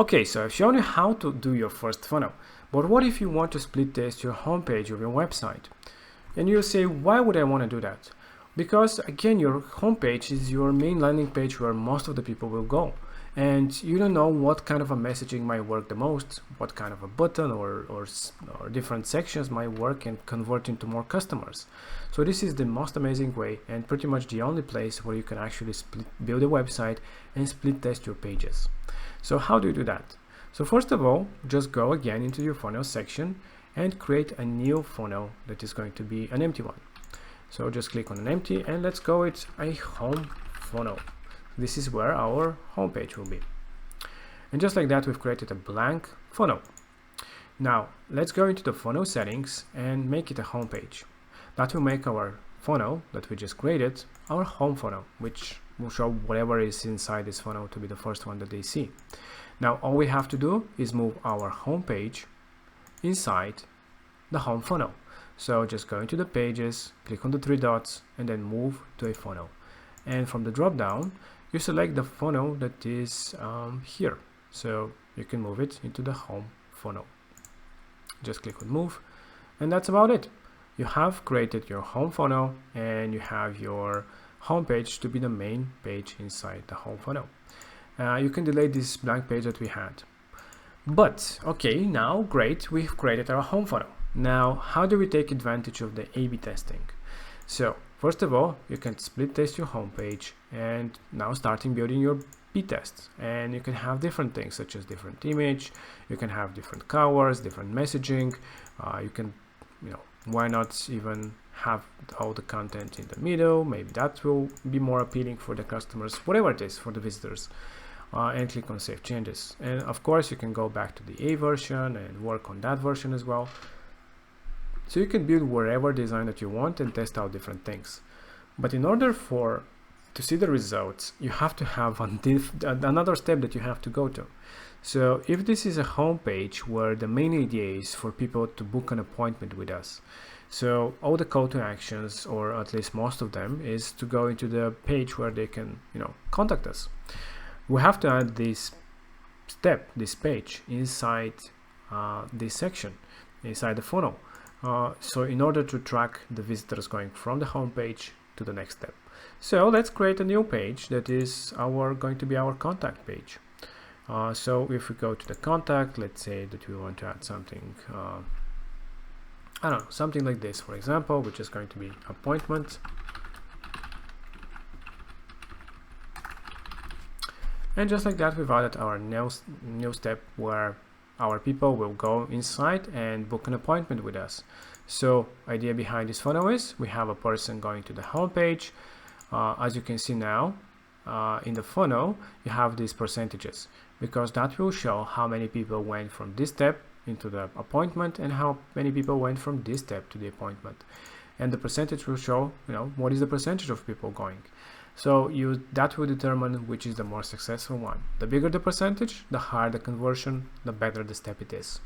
Okay, so I've shown you how to do your first funnel, but what if you want to split test your homepage of your website? And you'll say, why would I want to do that? Because again, your homepage is your main landing page where most of the people will go. And you don't know what kind of a messaging might work the most, what kind of a button or different sections might work and convert into more customers. So this is the most amazing way and pretty much the only place where you can actually build a website and split test your pages. So how do you do that? So first of all, just go again into your funnel section and create a new funnel that is going to be an empty one. So just click on an empty and let's go with a home funnel. This is where our homepage will be. And just like that, we've created a blank funnel. Now let's go into the funnel settings and make it a homepage. That will make our funnel that we just created our home funnel, which will show whatever is inside this funnel to be the first one that they see. Now all we have to do is move our homepage inside the home funnel. So just go into the pages, click on the three dots, and then move to a funnel. And from the drop down, you select the funnel that is here. So you can move it into the home funnel. Just click on move, and that's about it. You have created your home funnel and you have your home page to be the main page inside the home funnel. You can delete this blank page that we had. But okay, now great, we've created our home funnel. Now, how do we take advantage of the A/B testing? So first of all, you can split test your home page and now starting building your B tests. And you can have different things such as different image, you can have different colors, different messaging. You can, why not even have all the content in the middle? Maybe that will be more appealing for the customers, whatever it is for the visitors. And click on save changes. And of course, you can go back to the A version and work on that version as well. So you can build whatever design that you want and test out different things. But in order to see the results, you have to have another step that you have to go to. So if this is a home page where the main idea is for people to book an appointment with us, so all the call to actions, or at least most of them, is to go into the page where they can, contact us. We have to add this page inside this section, inside the funnel. So in order to track the visitors going from the home page to the next step. So let's create a new page that is going to be our contact page. So if we go to the contact, let's say that we want to add something, I don't know, something like this, for example, which is going to be appointment. And just like that, we've added our new step where our people will go inside and book an appointment with us. So idea behind this funnel is we have a person going to the home page. As you can see now, in the funnel, you have these percentages, because that will show how many people went from this step into the appointment and how many people went from this step to the appointment. And the percentage will show, what is the percentage of people going. So that will determine which is the more successful one. The bigger the percentage, the higher the conversion, the better the step it is.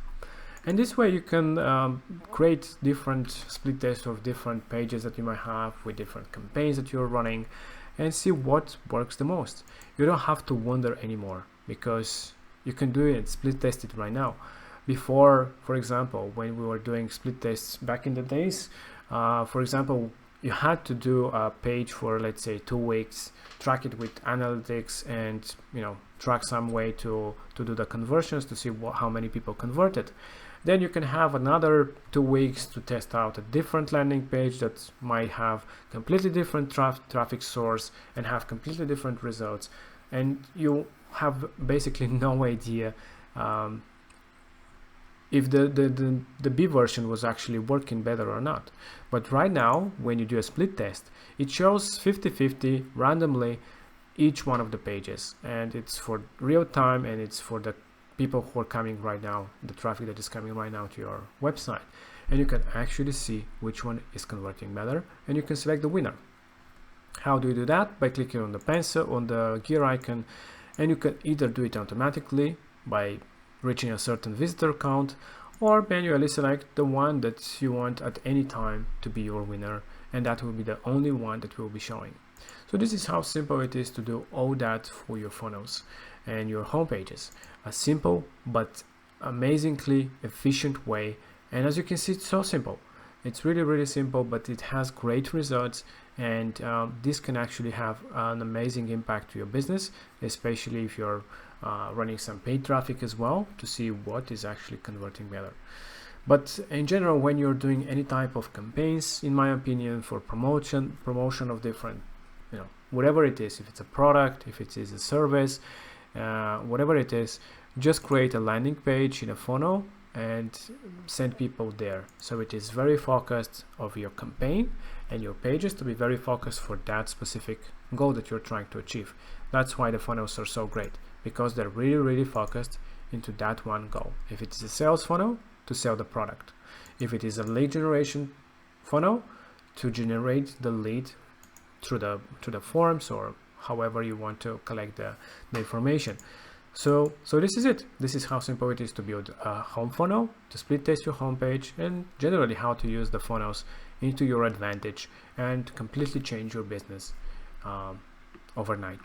And this way you can create different split tests of different pages that you might have with different campaigns that you're running and see what works the most. You don't have to wonder anymore, because you can do it, split test it right now. Before, for example, when we were doing split tests back in the days, for example, you had to do a page for, let's say, 2 weeks, track it with analytics, and track some way to do the conversions to see how many people converted. Then you can have another 2 weeks to test out a different landing page that might have completely different traffic source and have completely different results, and you have basically no idea if the B version was actually working better or not. But right now, when you do a split test, it shows 50-50 randomly each one of the pages, and it's for real time, and it's for the people who are coming right now, the traffic that is coming right now to your website. And you can actually see which one is converting better, and you can select the winner. How do you do that? By clicking on the pencil, on the gear icon, and you can either do it automatically by reaching a certain visitor count, or manually select the one that you want at any time to be your winner, and that will be the only one that will be showing. So this is how simple it is to do all that for your funnels. and your home pages. A simple but amazingly efficient way, and as you can see, it's so simple. It's really simple, but it has great results, and this can actually have an amazing impact to your business, especially if you're running some paid traffic as well, to see what is actually converting better. But in general, when you're doing any type of campaigns, in my opinion, for promotion of different, whatever it is, if it's a product, if it is a service, whatever it is, just create a landing page in a funnel and send people there. So it is very focused of your campaign, and your pages to be very focused for that specific goal that you're trying to achieve. That's why the funnels are so great, because they're really focused into that one goal. If it is a sales funnel, to sell the product. If it is a lead generation funnel, to generate the lead through the forms, or however you want to collect the information. So this is it. This is how simple it is to build a home funnel, to split test your homepage, and generally how to use the funnels into your advantage and completely change your business overnight.